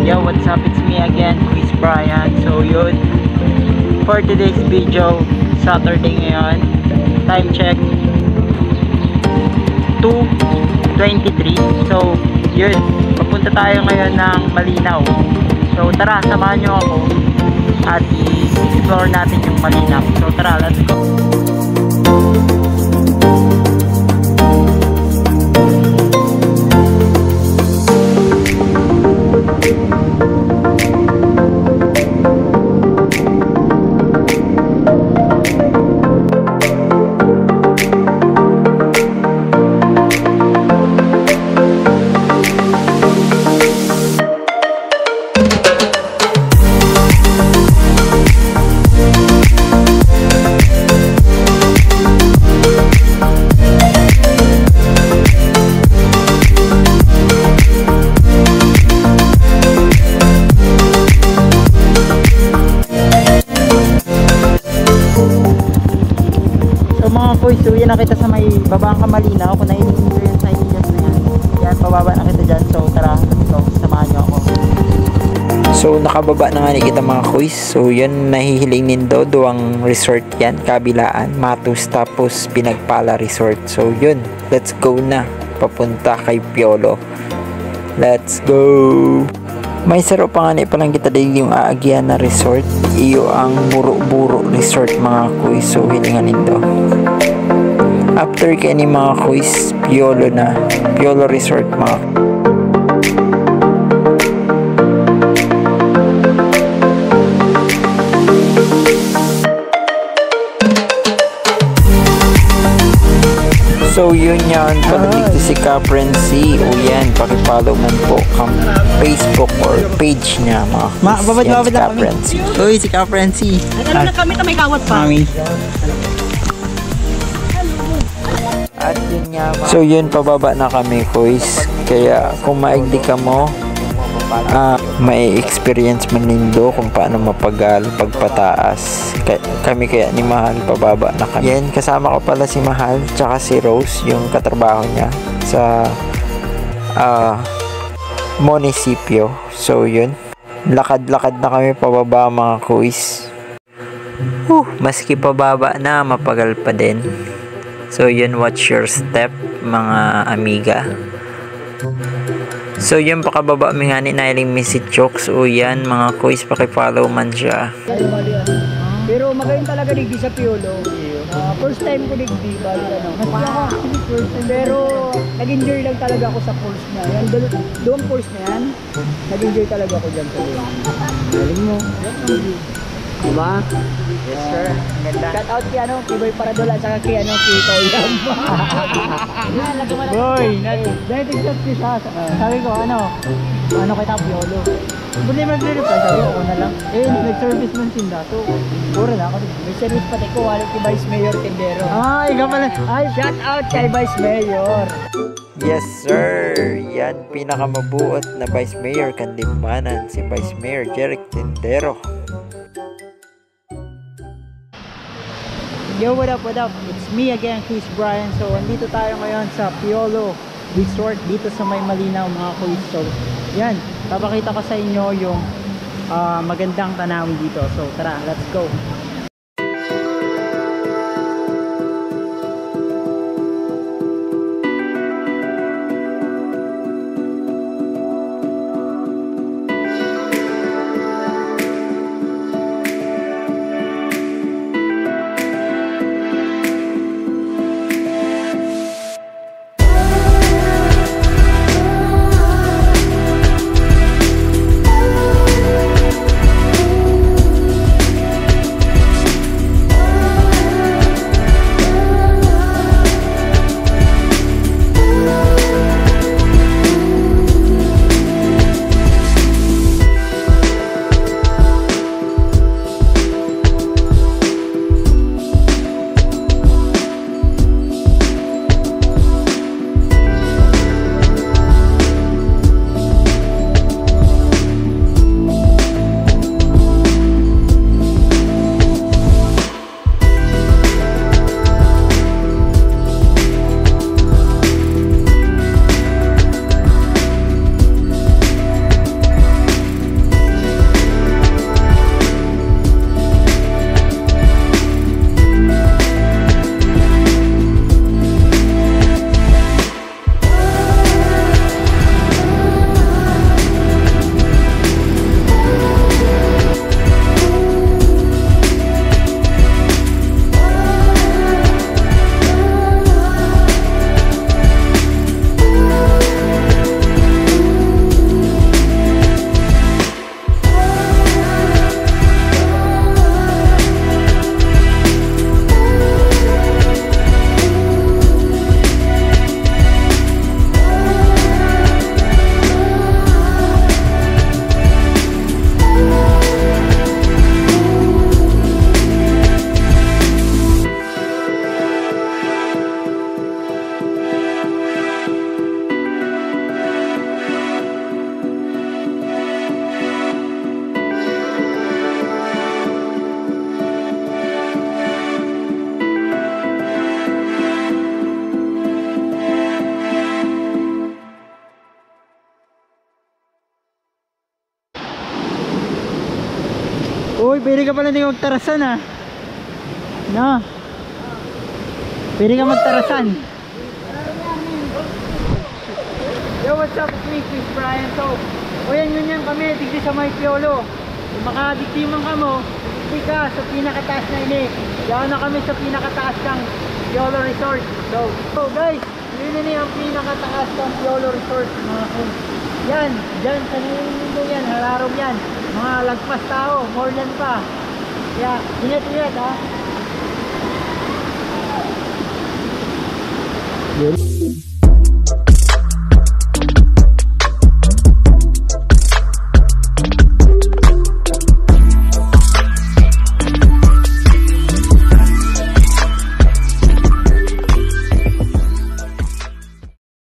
Yo, what's up? It's me again, Chris Brian. So yun, for today's video, Saturday ngayon, time check 2:23. So yun, papunta tayo ngayon ng Malinaw. So tara, samahan nyo ako at i-explore natin yung Malinaw. So tara, let's go. So yan na kita sa may babang Malinaw. Kung nailig nyo yan sa ideas na yan, yan, pababa na kita dyan. So tara, let's go, samahan nyo ako. So nakababa na nga ni kita mga kuys. So yun, nahihiling nindo doang resort yan, kabilaan, Matus tapos Pinagpala Resort. So yun, let's go na, papunta kay Piolo. Let's go. May saro pa nga palang kita din yung aagyan na resort. Iyo ang Buro-Buro Resort mga kuys. So hilingan nindo. After kaya ni mga kuys, Piolo na. Piolo Resort mga. So yun yan, pala dito si Caprency. O yan, pakipollow mo po ang Facebook or page niya mga kuys. Babad na kami. Uy, si Caprency. Ano na kami, may kawat pa. Mami. At yun nga, so yun, pababa na kami kuys. Kaya kung maigdi ka mo, may experience man nindo kung paano mapagal pagpataas. Kami kaya ni Mahal, pababa na kami. Yan, kasama ko pala si Mahal tsaka si Rose, yung katrabaho niya sa munisipyo. So yun, lakad-lakad na kami pababa mga kuys. Maski pababa na, mapagal pa din. So yun, watch your step mga amiga. So yun, pakababa mi nga ni nailing si Chokes. O yan mga kuys, pakifollow man siya. Pero magayon talaga digdi sa Piolo. First time ko digdi, bali ano. Pero nag-enjoy lang talaga ako sa pulse niya. Yan, doon pulse na yan. Nag-enjoy talaga ako dyan sa doon. Galing mo. Diba? Yes sir, ganda. Shout out kay Kiboy Paradola at saka kay kay Toyam. Boy, dating shot ko siya. Sabi ko kay Tapiolo. Hindi mo nagre-reply, sabi ko na lang. Nag-service man sinda. So, puro na ako. May service pati ko, wala kay Vice Mayor Tendero. Ikaw pala. Shout out kay Vice Mayor. Yes sir, yan, pinakamabuot na Vice Mayor Kandimanan, si Vice Mayor Jeric Tendero. Yo, what up? It's me again, Chris Brian. So, andito tayo ngayon sa Piolo Resort dito sa may Malinaw mga kuys. So, yan, papakita ko sa inyo yung magandang tanawin dito. So, tara, let's go. Uy, pwede ka pala hindi magtarasan ah. No? Pwede ka magtarasan. Yo, what's up? It's me, Chris Brian. So, uyan kami, tigdi sa may Piolo. Kung makadiktiman ka mo, tigdi ka sa pinakataas na ini. Yan na kami sa pinakataas ng Piolo Resort. So guys, yun na ang pinakataas ng Piolo Resort, mga kung. Yan, dyan, sa nililindo yan, hararong yan. Mga lagpas tao, more than pa. Yeah, ingat ha.